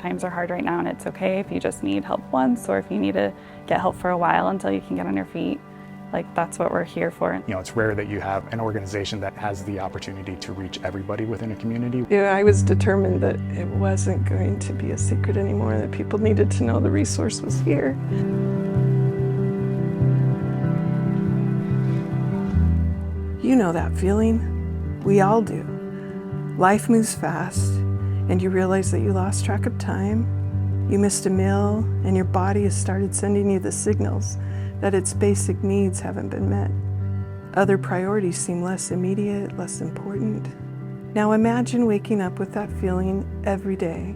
times are hard right now, and it's okay if you just need help once, or if you need to get help for a while until you can get on your feet. Like, that's what we're here for. You know, it's rare that you have an organization that has the opportunity to reach everybody within a community. Yeah, I was determined that it wasn't going to be a secret anymore, that people needed to know the resource was here. You know that feeling. We all do. Life moves fast, and you realize that you lost track of time, you missed a meal, and your body has started sending you the signals that its basic needs haven't been met. Other priorities seem less immediate, less important. Now imagine waking up with that feeling every day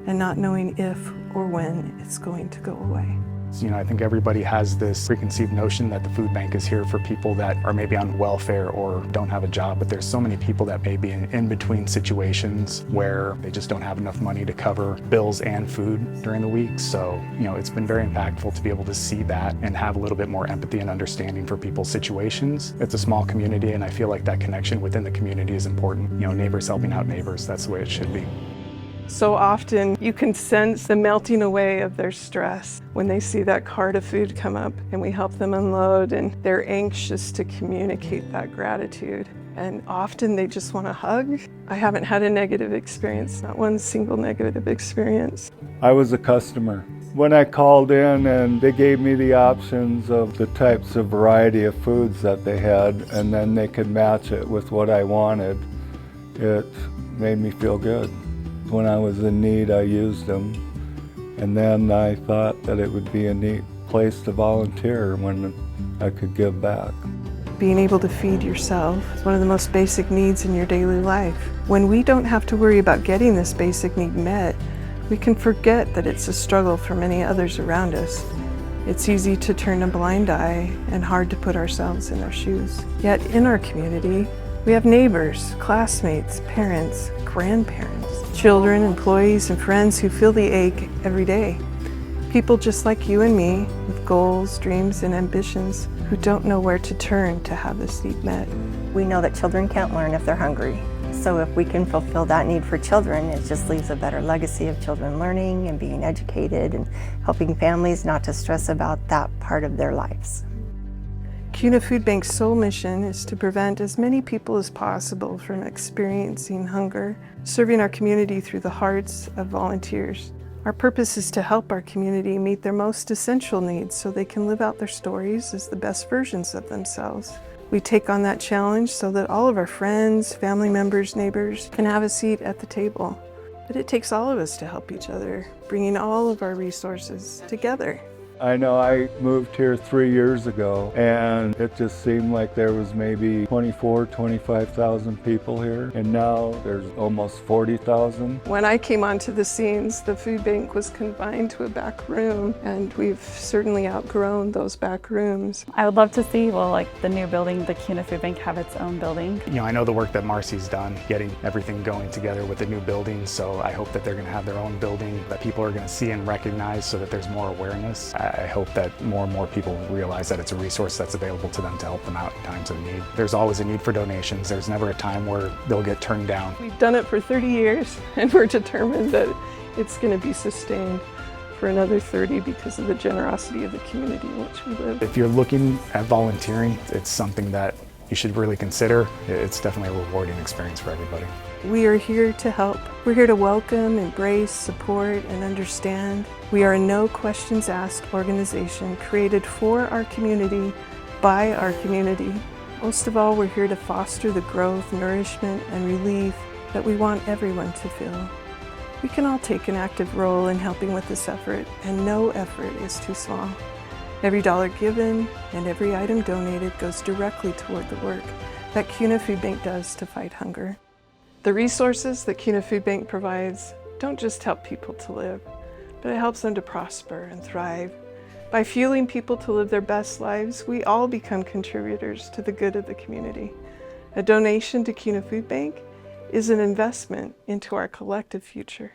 and not knowing if or when it's going to go away. You know, I think everybody has this preconceived notion that the food bank is here for people that are maybe on welfare or don't have a job, but there's so many people that may be in between situations where they just don't have enough money to cover bills and food during the week. So, you know, it's been very impactful to be able to see that and have a little bit more empathy and understanding for people's situations. It's a small community, and I feel like that connection within the community is important. You know, neighbors helping out neighbors, that's the way it should be. So often you can sense the melting away of their stress when they see that cart of food come up and we help them unload, and they're anxious to communicate that gratitude. And often they just want a hug. I haven't had a negative experience, not one single negative experience. I was a customer. When I called in and they gave me the options of the types of variety of foods that they had, and then they could match it with what I wanted, it made me feel good. When I was in need, I used them, and then I thought that it would be a neat place to volunteer when I could give back. Being able to feed yourself is one of the most basic needs in your daily life. When we don't have to worry about getting this basic need met, we can forget that it's a struggle for many others around us. It's easy to turn a blind eye and hard to put ourselves in their shoes. Yet in our community, we have neighbors, classmates, parents, grandparents, children, employees, and friends who feel the ache every day. People just like you and me, with goals, dreams, and ambitions, who don't know where to turn to have this need met. We know that children can't learn if they're hungry. So if we can fulfill that need for children, it just leaves a better legacy of children learning and being educated and helping families not to stress about that part of their lives. Kuna Food Bank's sole mission is to prevent as many people as possible from experiencing hunger, serving our community through the hearts of volunteers. Our purpose is to help our community meet their most essential needs so they can live out their stories as the best versions of themselves. We take on that challenge so that all of our friends, family members, neighbors can have a seat at the table. But it takes all of us to help each other, bringing all of our resources together. I know I moved here 3 years ago, and it just seemed like there was maybe 25,000 people here, and now there's almost 40,000. When I came onto the scenes, the food bank was confined to a back room, and we've certainly outgrown those back rooms. I would love to see, well, like the new building, the Kuna Food Bank, have its own building. You know, I know the work that Marcy's done, getting everything going together with the new building, so I hope that they're going to have their own building that people are going to see and recognize so that there's more awareness. I hope that more and more people realize that it's a resource that's available to them to help them out in times of need. There's always a need for donations. There's never a time where they'll get turned down. We've done it for 30 years, and we're determined that it's going to be sustained for another 30 because of the generosity of the community in which we live. If you're looking at volunteering, it's something that you should really consider. It's definitely a rewarding experience for everybody. We are here to help. We're here to welcome, embrace, support, and understand. We are a no questions asked organization created for our community, by our community. Most of all, we're here to foster the growth, nourishment, and relief that we want everyone to feel. We can all take an active role in helping with this effort, and no effort is too small. Every dollar given and every item donated goes directly toward the work that Kuna Food Bank does to fight hunger. The resources that Kuna Food Bank provides don't just help people to live, but it helps them to prosper and thrive. By fueling people to live their best lives, we all become contributors to the good of the community. A donation to Kuna Food Bank is an investment into our collective future.